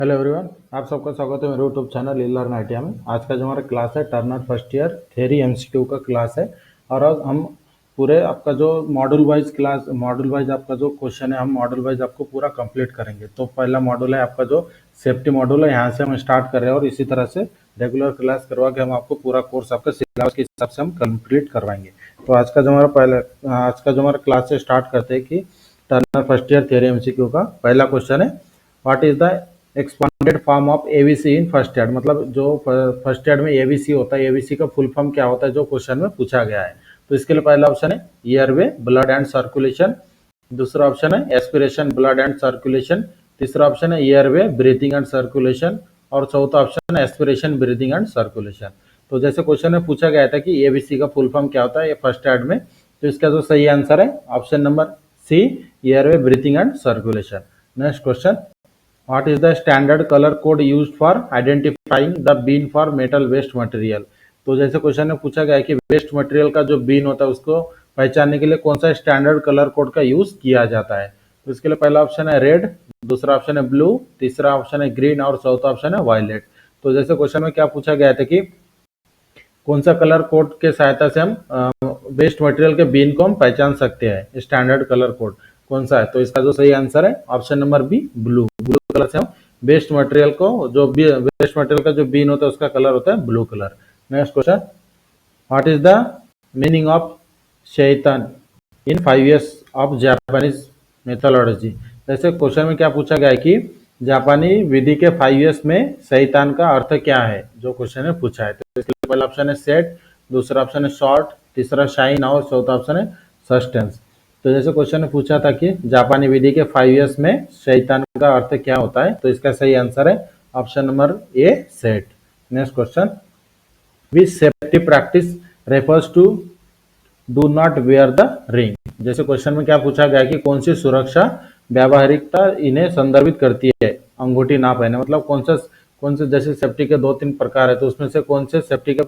Hello everyone, आप सबका स्वागत है मेरे यूट्यूब चैनल लर्न आइडिया में। आज का जो हमारा क्लास है Turner first year theory MCQ का क्लास है। और आज हम पूरे आपका जो मॉड्यूल वाइज आपका जो क्वेश्चन है, हम मॉड्यूल वाइज आपको पूरा कंप्लीट करेंगे। तो पहला मॉड्यूल है आपका जो सेफ्टी मॉड्यूल है, यहाँ से हम स्टार्ट कर रहे हैं और इसी तरह से रेगुलर क्लास करवा के हम आपको पूरा कोर्स आपका सिलेबस के हिसाब से हम कंप्लीट करवाएंगे। तो आज का जो हमारा क्लास से स्टार्ट करते हैं कि Turner first year theory MCQ का पहला क्वेश्चन है, what is the expanded form of ABC in first aid. मतलब जो फर्स्ट एड में एबीसी होता है, एबीसी का फुल फॉर्म क्या होता है, जो क्वेश्चन में पूछा गया है। तो इसके लिए पहला ऑप्शन है एयरवे, ब्लड एंड सर्कुलेशन। दूसरा ऑप्शन है एस्पिरेशन, ब्लड एंड सर्कुलेशन। तीसरा ऑप्शन है एयरवे, ब्रीथिंग एंड सर्कुलेशन। और चौथा ऑप्शन है एस्पिरेशन, ब्रीथिंग एंड सर्कुलेशन। तो जैसे क्वेश्चन में पूछा गया था कि एबीसी का फुल फॉर्म क्या होता है फर्स्ट एड में, तो इसका जो सही आंसर है option number C, airway, breathing and circulation. Next question, what is the standard color code used for identifying the bin for metal waste material। तो जैसे क्वेश्चन में पूछा गया है कि वेस्ट मटेरियल का जो बीन होता है उसको पहचानने के लिए कौन सा स्टैंडर्ड कलर कोड का यूज किया जाता है। तो इसके लिए पहला ऑप्शन है रेड, दूसरा ऑप्शन है ब्लू, तीसरा ऑप्शन है ग्रीन और चौथा ऑप्शन है वायलेट। तो जैसे क्वेश्चन में क्या पूछा गया था कि कौन सा कलर कोड के सहायता से हम वेस्ट मटेरियल के बीन को हम पहचान सकते हैं, स्टैंडर्ड कलर कोड कौन सा है। तो इसका जो सही आंसर है option number B, blue. Blue colour से हम वेस्ट मटेरियल को, जो वेस्ट मटेरियल का जो बीन होता है उसका कलर होता है blue colour. Next question, what is the meaning of शैतान इन 5 years ऑफ जापानीज मेथोलॉजी। जैसे क्वेश्चन में क्या पूछा गया है कि जापानी विधि के 5 years में शैतान का अर्थ क्या है, जो क्वेश्चन में पूछा है। तो इसके लिए पहला ऑप्शन है सेट, दूसरा ऑप्शन है शॉर्ट, तीसरा शाइन और चौथा ऑप्शन है सस्टेंस। तो जैसे क्वेश्चन में पूछा था कि जापानी विधि के 5 years में शैतान का अर्थ क्या होता है, तो इसका सही आंसर है option number A, set. Next question, which safety practice refers to do not wear the ring. जैसे क्वेश्चन में क्या पूछा गया कि कौन सी सुरक्षा व्यावहारिकता इन्हें संदर्भित करती है, अंगूठी ना पहने। मतलब कौन से जैसे सेफ्टी के 2-3 प्रकार है, तो उसमें से कौन से सेफ्टी के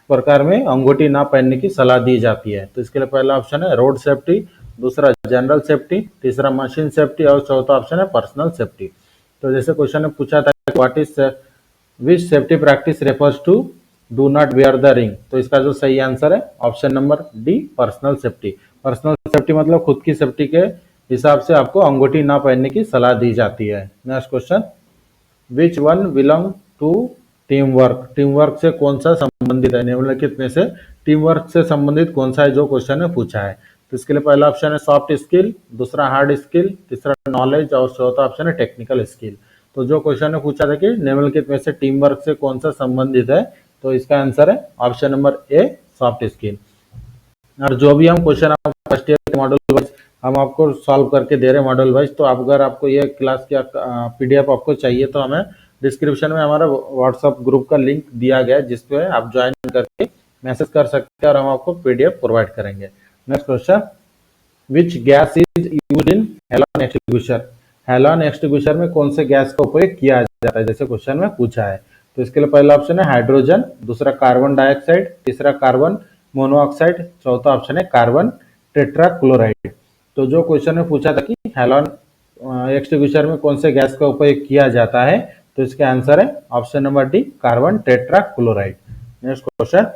प्रकार में अंगूठी ना पहनने की सलाह दी जाती है। तो इसके लिए पहला ऑप्शन है रोड सेफ्टी, दूसरा जनरल सेफ्टी, तीसरा मशीन सेफ्टी और चौथा ऑप्शन है पर्सनल सेफ्टी। तो जैसे क्वेश्चन में पूछा था what is which safety practice refers to do not wear the ring, तो इसका जो सही आंसर है option number D, personal safety. Personal safety मतलब खुद की सेफ्टी के हिसाब से आपको अंगूठी ना पहनने की सलाह दी जाती है। Next question, which one belong to team work. Team work से कौन सा संबंधित है, निम्नलिखित में से टीम वर्क से संबंधित कौन सा है, जो क्वेश्चन में पूछा है। तो इसके लिए पहला ऑप्शन है सॉफ्ट स्किल, दूसरा हार्ड स्किल, तीसरा नॉलेज और चौथा ऑप्शन है टेक्निकल स्किल। तो जो क्वेश्चन ने पूछा था कि निम्नलिखित में से टीम वर्क से कौन सा संबंधित है, तो इसका आंसर है ऑप्शन नंबर ए, सॉफ्ट स्किल। और जो भी हम क्वेश्चन फर्स्ट ईयर के मॉडल वाइज हम आपको सॉल्व करके दे रहे हैं मॉडल वाइज, तो अगर आपको ये क्लास की पीडीएफ आपको चाहिए तो हमें डिस्क्रिप्शन में हमारा व्हाट्सएप ग्रुप का लिंक दिया गया है, जिसपे आप ज्वाइन करके मैसेज कर सकते हैं और हम आपको पीडीएफ प्रोवाइड करेंगे। Next question, which gas is used in halogen extinguisher. Halogen extinguisher में कौन से गैस का उपयोग किया जाता है, जैसे क्वेश्चन में पूछा है। तो इसके लिए पहला ऑप्शन है हाइड्रोजन, दूसरा कार्बन डाइऑक्साइड, तीसरा कार्बन मोनोऑक्साइड, चौथा ऑप्शन है कार्बन टेट्राक्लोराइड। तो जो क्वेश्चन में पूछा था कि हैलोजन एक्सटिंग्विशर में कौन से गैस का उपयोग किया जाता है, तो इसका आंसर है option number D, carbon tetrachloride. Next question,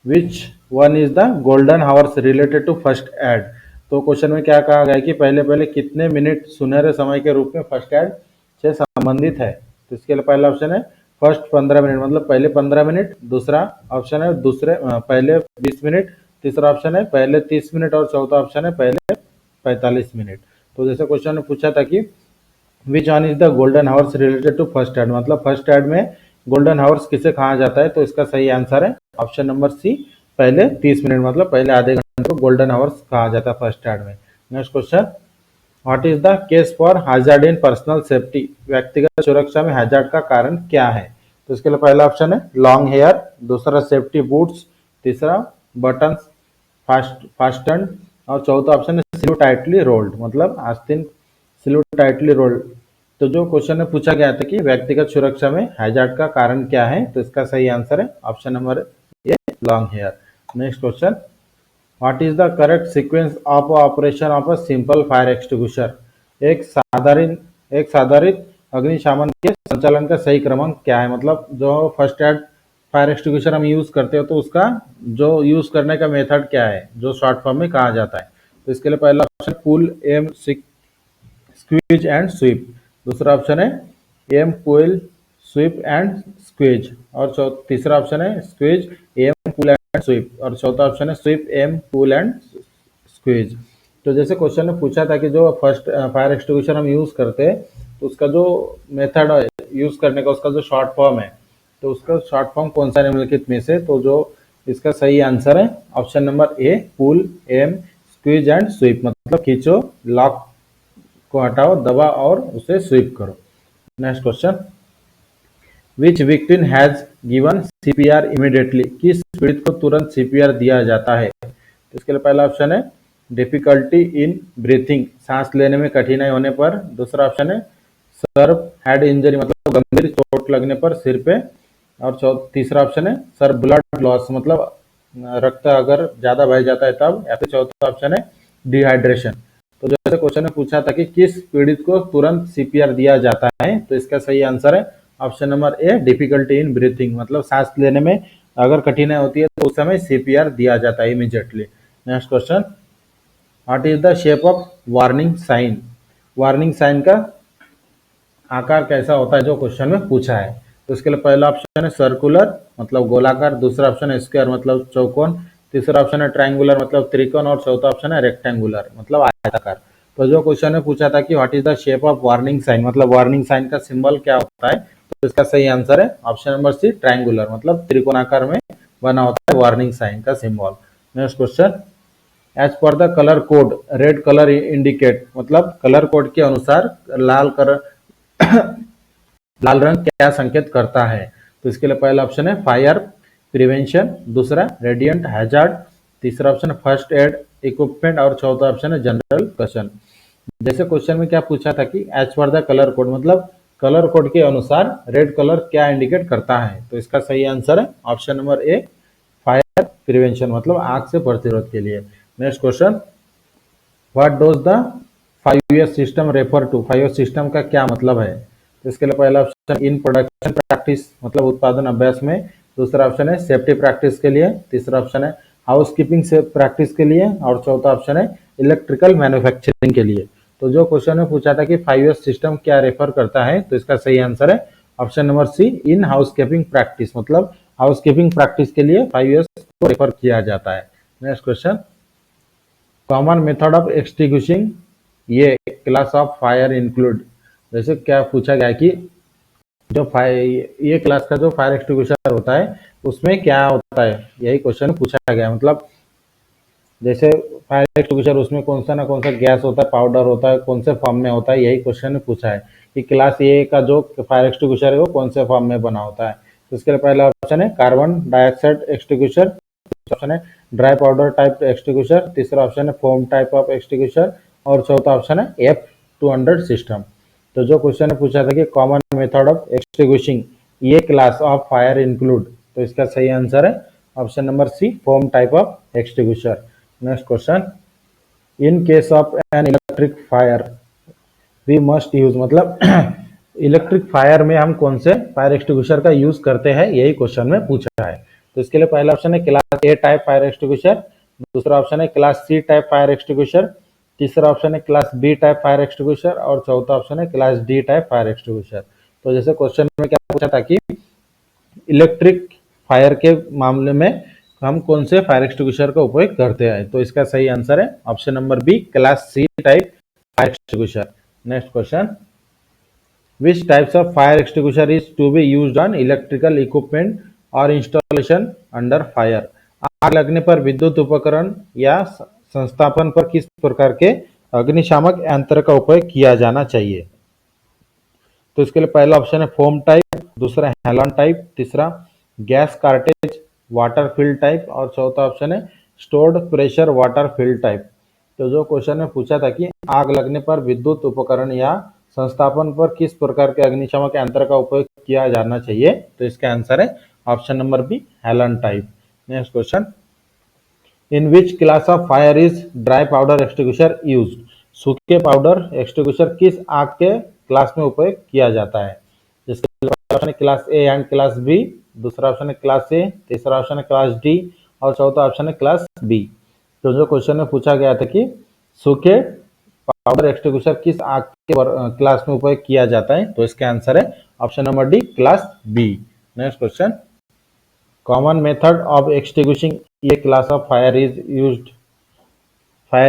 which one is the golden hours related to first aid. तो क्वेश्चन में क्या कहा गया कि पहले पहले कितने मिनट सुनहरे समय के रूप में फर्स्ट एड से संबंधित है। तो इसके लिए पहला ऑप्शन है फर्स्ट 15 मिनट, मतलब पहले 15 मिनट, दूसरा ऑप्शन है पहले 20 मिनट, तीसरा ऑप्शन है पहले 30 मिनट और चौथा ऑप्शन है पहले 45 मिनट। तो जैसे क्वेश्चन ने पूछा था कि which one is the golden hours related to first aid, मतलब फर्स्ट एड में गोल्डन हावर्स किसे कहा जाता है, तो इसका सही आंसर है ऑप्शन नंबर सी, पहले 30 मिनट, मतलब पहले आधे घंटे को गोल्डन हावर्स कहा जाता है फर्स्ट एड में। Next question, what is the case for hazard in personal safety. व्यक्तिगत सुरक्षा में हैजार्ड का कारण क्या है। तो इसके लिए पहला ऑप्शन है लॉन्ग हेयर, दूसरा सेफ्टी बूट्स, तीसरा बटन फास्टन और चौथा ऑप्शन है स्लीव टाइटली रोल्ड, मतलब आस्तीन स्लीव टाइटली रोल्ड। तो जो क्वेश्चन में पूछा गया था कि व्यक्तिगत सुरक्षा में हैजार्ड का कारण क्या है, तो इसका सही आंसर है option number A, long hair. Next question, what is the correct sequence of operation of a simple fire extinguisher. एक साधारित अग्निशामन के संचालन का सही क्रमांक क्या है, मतलब जो फर्स्ट एड फायर एक्सटिंग्विशर हम यूज करते हो तो उसका जो यूज करने का मेथड क्या है, जो शॉर्ट फॉर्म में कहा जाता है। तो इसके लिए पहला option pull, aim, squeeze and sweep. दूसरा ऑप्शन है aim, pull, sweep and squeeze. और तीसरा ऑप्शन है squeeze, aim, pull and sweep. और चौथा ऑप्शन है sweep, aim, pull and squeeze. तो जैसे क्वेश्चन ने पूछा था कि जो फर्स्ट फायर एक्सटिंग्विशर हम यूज करते हैं तो उसका जो मेथड है यूज करने का, उसका जो शॉर्ट फॉर्म है, तो उसका शॉर्ट फॉर्म कौन सा निम्नलिखित में से। तो जो इसका सही आंसर है option number A, pull, aim, squeeze and sweep. मतलब खींचो, लॉक को हटाओ, दबा और उसे स्वीप करो। Next question, which victim has given CPR immediately. किस पीड़ित को तुरंत सीपीआर दिया जाता है। तो इसके लिए पहला ऑप्शन है डिफिकल्टी इन ब्रीथिंग, सांस लेने में कठिनाई होने पर। दूसरा ऑप्शन है सर हेड इंजरी, मतलब गंभीर चोट लगने पर सिर पे। और तीसरा ऑप्शन है सर ब्लड लॉस, मतलब रक्त अगर ज्यादा बह जाता है तब। या फिर चौथा ऑप्शन है डिहाइड्रेशन। तो जैसे क्वेश्चन ने पूछा था कि किस पीड़ित को तुरंत सीपीआर दिया जाता है, तो इसका सही आंसर है option number A, difficulty in breathing, मतलब सांस लेने में अगर कठिनाई होती है तो उस समय सीपीआर दिया जाता है immediately. Next question, what is the shape of warning sign. Warning sign का आकार कैसा होता है, जो क्वेश्चन में पूछा है। तो इसके लिए पहला ऑप्शन है सर्कुलर, मतलब गोलाकार। दूसरा ऑप्शन है स्क्वायर, मतलब चौकोन। तीसरा ऑप्शन है ट्रायंगुलर, मतलब त्रिकोण। और चौथा ऑप्शन है रेक्टेंगुलर, मतलब आयताकार। तो जो क्वेश्चन में पूछा था कि what is the shape of warning sign, मतलब वार्निंग साइन का सिंबल क्या होता है, तो इसका सही आंसर है ऑप्शन नंबर सी, ट्रायंगुलर, मतलब त्रिकोणाकार में बना होता है वार्निंग साइन का symbol. Next question, as per the colour code red colour indicate, मतलब कलर कोड के अनुसार लाल रंग क्या संकेत करता है। तो इसके लिए पहला ऑप्शन है फायर प्रिवेंशन। दूसरा रेडियंट हैजार्ड। तीसरा ऑप्शन है फर्स्ट एड इक्विपमेंट। और चौथा ऑप्शन है जनरल क्वेश्चन। जैसे क्वेश्चन में क्या पूछा था कि as per the colour code, मतलब कलर कोड के अनुसार रेड कलर क्या इंडिकेट करता है। तो इसका सही आंसर है option number A, fire prevention, मतलब आग से प्रतिरोध के लिए। Next question, what does the 5S system refer to. 5S system का क्या मतलब है। तो इसके लिए पहला ऑप्शन इन प्रोडक्शन प्रैक्टिस, मतलब उत्पादन अभ्यास में। दूसरा ऑप्शन है सेफ्टी प्रैक्टिस के लिए। तीसरा ऑप्शन है हाउस कीपिंग से प्रैक्टिस के लिए। और चौथा ऑप्शन है इलेक्ट्रिकल मैन्युफैक्चरिंग के लिए। तो जो क्वेश्चन में पूछा था कि 5S सिस्टम क्या रेफर करता है, तो इसका सही आंसर है option number C, in house keeping practice, मतलब हाउस कीपिंग प्रैक्टिस के लिए 5S को रेफर किया जाता है। Next question, common method of extinguishing ये क्लास ऑफ फायर इंक्लूड। जैसे क्या पूछा गया कि जो ये क्लास का जो फायर एक्सटिंग्विशर होता है उसमें क्या होता है, यही क्वेश्चन पूछा गया। मतलब जैसे फायर एक्सटिंग्विशर उसमें कौन सा ना कौन सा गैस होता है, पाउडर होता है, कौन से फॉर्म में होता है, यही क्वेश्चन ने पूछा है कि क्लास ए का जो फायर एक्सटिंग्विशर है वो कौन से फॉर्म में बना होता है। तो इसके लिए पहला ऑप्शन है कार्बन डाइऑक्साइड एक्सटिंग्विशर। ऑप्शन है ड्राई पाउडर टाइप एक्सटिंग्विशर। तीसरा ऑप्शन है फोम टाइप ऑफ एक्सटिंग्विशर। और चौथा ऑप्शन है F200 सिस्टम। तो जो क्वेश्चन ने पूछा था कि कॉमन मेथड ऑफ एक्सटिंग्विशिंग ये क्लास ऑफ फायर इंक्लूड, तो इसका सही आंसर है option number C, foam type of extinguisher. Next question, in case of an electric fire we must use, मतलब इलेक्ट्रिक फायर में हम कौन से फायर एक्सटिंग्विशर का यूज करते हैं, यही क्वेश्चन में पूछा है। तो इसके लिए पहला ऑप्शन है class A type fire extinguisher. दूसरा ऑप्शन है class C type fire extinguisher. तीसरा ऑप्शन है class B type fire extinguisher. और चौथा ऑप्शन है class D type fire extinguisher. तो जैसे क्वेश्चन में क्या पूछा था कि इलेक्ट्रिक फायर के मामले में हम कौन से फायर एक्सटिंग्विशर का उपयोग करते हैं, तो इसका सही आंसर है option number B, class C type fire extinguisher. Next question, which types of fire extinguisher is to be used on electrical equipment or installation under fire। आग लगने पर विद्युत उपकरण या संस्थापन पर किस प्रकार के अग्निशामक यंत्र का उपयोग किया जाना चाहिए। तो इसके लिए पहला ऑप्शन है फोम टाइप। दूसरा हेलॉन टाइप। तीसरा gas cartridge water filled type. और चौथा ऑप्शन है stored pressure water filled type. तो जो क्वेश्चन में पूछा था कि आग लगने पर विद्युत उपकरण या संस्थापन पर किस प्रकार के अग्निशामक यंत्र का उपयोग किया जाना चाहिए, तो इसका आंसर है option number B, halon type. Next question, in which class of fire is dry powder extinguisher used. सूखे पाउडर एक्सटिंग्विशर किस आग के क्लास में उपयोग किया जाता है। जिसके ऑप्शन है class A and class B, दूसरा ऑप्शन है क्लास ए, तीसरा ऑप्शन है क्लास डी और चौथा ऑप्शन है क्लास बी। तो जो क्वेश्चन में पूछा गया था कि सूखे पाउडर एक्सटिंग्विशर किस आग के क्लास में उपयोग किया जाता है, तो इसका आंसर है option number D class B. Next question, common method of extinguishing a class of fire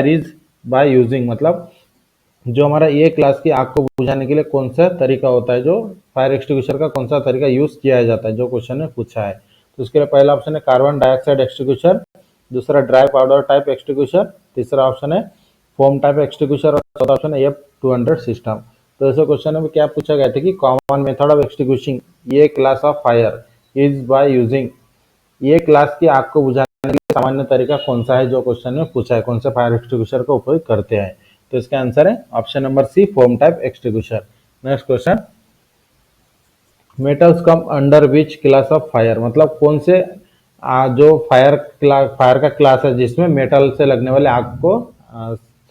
is by using, मतलब जो हमारा ए क्लास की आग को बुझाने के लिए कौन सा तरीका होता है, जो फायर एक्सटिंग्विशर का कौन सा तरीका यूज किया जाता है, जो क्वेश्चन में पूछा है। तो इसके लिए पहला ऑप्शन है कार्बन डाइऑक्साइड एक्सटिंग्विशर, दूसरा ड्राई पाउडर टाइप एक्सटिंग्विशर, तीसरा ऑप्शन है फोम टाइप एक्सटिंग्विशर और चौथा ऑप्शन है F200 सिस्टम। तो ऐसे क्वेश्चन में क्या पूछा गया था कि common method of extinguishing a class of fire is by using, ये क्लास की आग को बुझाने के लिए सामान्य तरीका कौन सा है, जो क्वेश्चन में पूछा है, कौन से फायर एक्सटिंग्विशर का उपयोग करते हैं। तो इसका आंसर है option number C foam type extinguisher. Next question, metals come under which class of fire, मतलब कौन से जो फायर का क्लास है जिसमें मेटल से लगने वाले आग को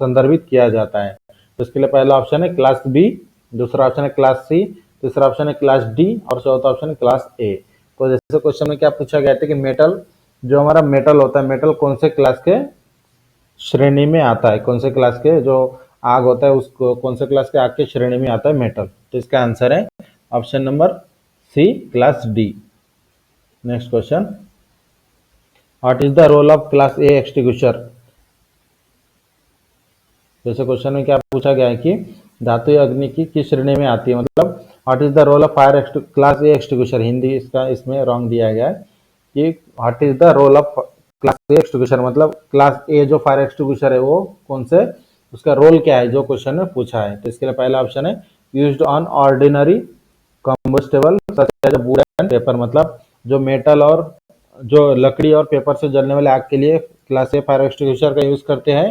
संदर्भित किया जाता है। तो इसके लिए पहला ऑप्शन है क्लास बी, दूसरा ऑप्शन है क्लास सी, तीसरा ऑप्शन है क्लास डी और चौथा ऑप्शन है क्लास ए। तो जैसे क्वेश्चन में क्या पूछा गया था कि मेटल, जो हमारा मेटल होता है, मेटल कौन से क्लास के श्रेणी में आता है, कौन से क्लास के जो आग होता है उसको कौन से क्लास के आग के श्रेणी में आता है मेटल। तो इसका आंसर है option number C class D. Next question, what is the role of class A extinguisher, जैसे क्वेश्चन में क्या पूछा गया है कि धातु या अग्नि की किस श्रेणी में आती है, मतलब what is the role of fire class A extinguisher, Hindi इसका इसमें रॉन्ग दिया गया है कि what is the role of class A extinguisher, मतलब क्लास ए जो फायर एक्सटिंग्विशर है वो कौन से, उसका रोल क्या है, जो क्वेश्चन में पूछा है। तो इसके लिए पहला ऑप्शन है used on ordinary combustible such as wood and paper, मतलब जो मेटल और जो लकड़ी और पेपर से जलने वाले आग के लिए क्लास ए फायर एक्सटिंग्विशर का यूज करते हैं,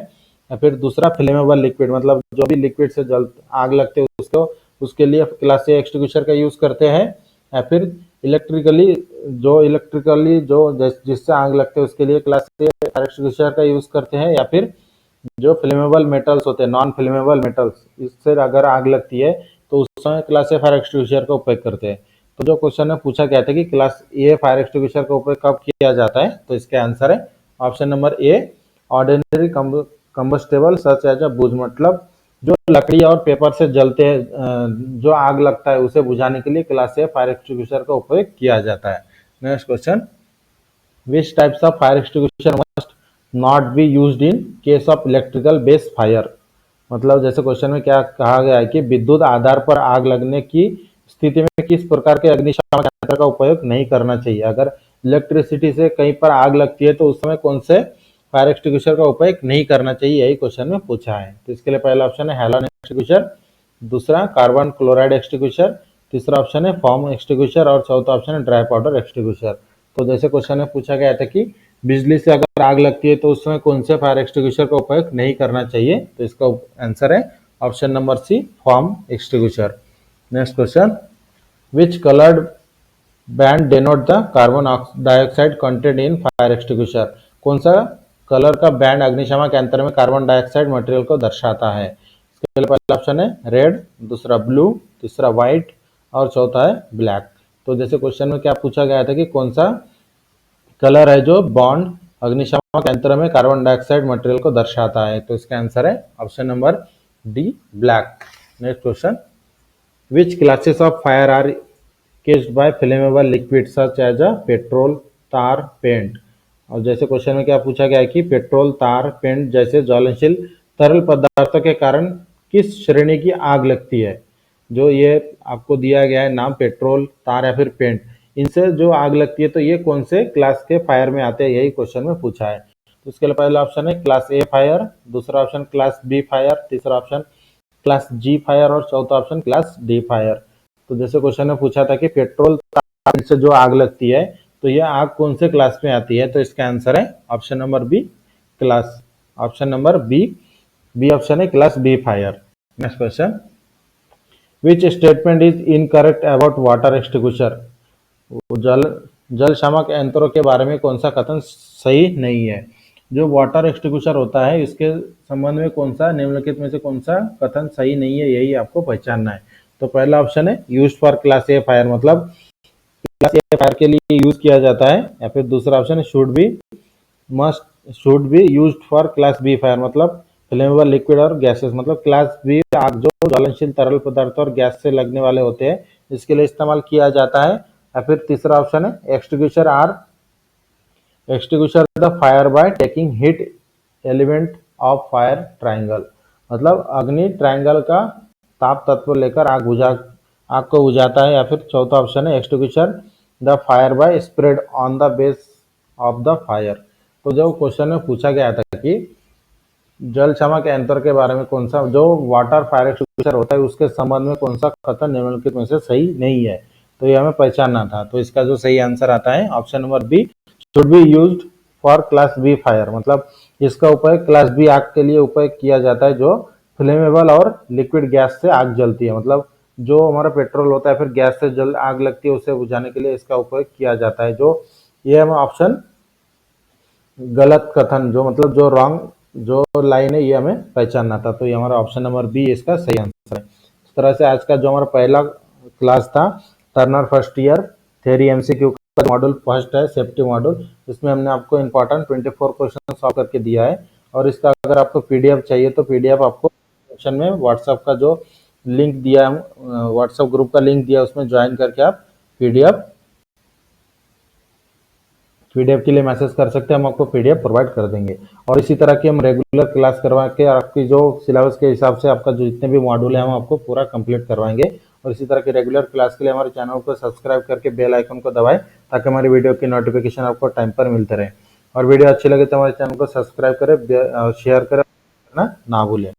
या फिर दूसरा फ्लेमेबल लिक्विड, मतलब जो भी लिक्विड से जल आग लगते है उसको उसके लिए क्लास ए एक्सटिंग्विशर का यूज करते हैं, या फिर इलेक्ट्रिकली जो जिससे आग लगते हैं उसके लिए क्लास ए फायर एक्सटिंग्विशर का यूज करते हैं, या फिर जो फ्लेमेबल मेटल्स होते हैं, नॉन फ्लेमेबल मेटल्स, इससे अगर आग लगती है तो उस समय क्लास ए फायर एक्सटिंग्विशर का उपयोग करते हैं। तो जो क्वेश्चन में पूछा गया था कि क्लास ए फायर एक्सटिंग्विशर का उपयोग कब किया जाता है, तो इसका आंसर है option number A ordinary combustible such as a बुझ, मतलब जो लकड़ी और पेपर से जलते हैं जो आग लगता है उसे बुझाने के लिए क्लास ए फायर एक्सटिंग्विशर का उपयोग किया जाता है। Next question, which types of fire extinguisher must not be used in case of electrical base fire, मतलब जैसे क्वेश्चन में क्या कहा गया है कि विद्युत आधार पर आग लगने की स्थिति में किस प्रकार के अग्निशामक यंत्र का उपयोग नहीं करना चाहिए। अगर इलेक्ट्रिसिटी से कहीं पर आग लगती है तो उस समय कौन से फायर एक्सटिंग्विशर का उपयोग नहीं करना चाहिए, यही क्वेश्चन में पूछा है। तो इसके लिए पहला ऑप्शन है हैलोजन एक्सटिंग्विशर, दूसरा कार्बन क्लोराइड एक्सटिंग्विशर, तीसरा ऑप्शन है फॉर्म एक्सटिंग्विशर और चौथा ऑप्शन है ड्राई पाउडर एक्सटिंग्विशर। तो जैसे क्वेश्चन में पूछा गया था कि बिजली से अगर आग लगती है तो उस समय कौन से फायर एक्सटिंग्विशर का उपयोग नहीं करना चाहिए, तो इसका आंसर है option number C foam extinguisher. Next question, which coloured band denote the carbon dioxide content in fire extinguisher, कौन सा कलर का बैंड अग्निशामक यंत्र में कार्बन डाइऑक्साइड मटेरियल को दर्शाता है। इसके लिए पहला ऑप्शन है रेड, दूसरा ब्लू, तीसरा व्हाइट और चौथा है ब्लैक। तो जैसे क्वेश्चन में क्या पूछा गया था कि कौन सा कलर है जो बॉन्ड अग्निशामक यंत्र में कार्बन डाइऑक्साइड मटेरियल को दर्शाता है, तो इसका आंसर है option number D black. Next question, which classes of fire are caused by flammable liquid such as a petrol, tar, paint. और जैसे क्वेश्चन में क्या पूछा गया है कि पेट्रोल, तार, पेंट जैसे ज्वलनशील तरल पदार्थों के कारण किस श्रेणी की आग लगती है। जो ये आपको दिया गया है नाम पेट्रोल, तार या फिर पेंट, इनसे जो आग लगती है तो ये कौन से क्लास के फायर में आते हैं, यही क्वेश्चन में पूछा है। तो इसके लिए पहला ऑप्शन है क्लास ए फायर, दूसरा ऑप्शन क्लास बी फायर, तीसरा ऑप्शन क्लास जी फायर और चौथा ऑप्शन क्लास डी फायर। तो जैसे क्वेश्चन में पूछा था कि पेट्रोल से जो आग लगती है तो यह आग कौन से क्लास में आती है, तो इसका आंसर है option number B class, option number B option है class B fire. Next question, which statement is incorrect about water extinguisher, जल शामक यंत्रों के बारे में कौन सा कथन सही नहीं है। जो वाटर एक्सटिंग्विशर होता है इसके संबंध में कौन सा निम्नलिखित में से कौन सा कथन सही नहीं है, यही आपको पहचानना है। तो पहला ऑप्शन है used for class A fire, मतलब क्लास ए फायर के लिए यूज किया जाता है। या फिर दूसरा ऑप्शन है should be used for class B fire, मतलब फ्लेमेबल लिक्विड और गैसेस, मतलब क्लास बी आग जो ज्वलनशील तरल पदार्थ और गैस से लगने वाले होते हैं इसके लिए इस्तेमाल किया जाता है। या फिर तीसरा ऑप्शन है extinguisher the fire by taking hit element of fire triangle, मतलब अग्नि ट्रायंगल का ताप तत्व लेकर आग को बुझाता है। या फिर चौथा ऑप्शन है extinguisher the fire bye spread on the base of the fire. तो जो क्वेश्चन में पूछा गया था कि जल क्षमा के अंतर के बारे में कौन सा, जो वाटर फायर एक्सटिंग्विशर होता है उसके संबंध में कौन सा कथन निम्नलिखित में से सही नहीं है, तो ये हमें पहचानना था। तो इसका जो सही आंसर आता है option number B, should be used for class B fire, मतलब इसका उपयोग क्लास बी आग के लिए उपयोग किया जाता है जो फ्लेमेबल और लिक्विड गैस से आग जलती है, मतलब जो हमारा पेट्रोल होता है फिर गैस से जल आग लगती है उसे बुझाने के लिए इसका उपयोग किया जाता है। जो ये हम ऑप्शन गलत कथन, जो मतलब जो रॉन्ग जो लाइन है ये हमें पहचानना था, तो ये हमारा ऑप्शन नंबर बी इसका सही आंसर है। इस तरह से आज का जो हमारा पहला क्लास था Turner first year theory MCQ का मॉड्यूल फर्स्ट है सेफ्टी मॉड्यूल, इसमें हमने आपको इंपॉर्टेंट 24 क्वेश्चन सॉल्व करके दिया है। और इसका अगर आपको पीडीएफ चाहिए तो पीडीएफ आपको सेक्शन में व्हाट्सएप का जो लिंक दिया है, व्हाट्सएप ग्रुप का लिंक दिया है उसमें ज्वाइन करके आप पीडीएफ के लिए मैसेज कर सकते हैं, हम आपको पीडीएफ प्रोवाइड कर देंगे। और इसी तरह की हम रेगुलर क्लास करवा के आपकी जो सिलेबस के हिसाब से आपका जो जितने भी मॉड्यूल है हम आपको पूरा कंप्लीट करवाएंगे। और इसी तरह की रेगुलर क्लास के लिए हमारे चैनल को सब्सक्राइब करके बेल आइकन को दबाएं ताकि हमारी वीडियो की नोटिफिकेशन आपको टाइम पर मिलते रहे। और वीडियो अच्छी लगे तो हमारे चैनल को सब्सक्राइब करें, शेयर करें ना भूलें।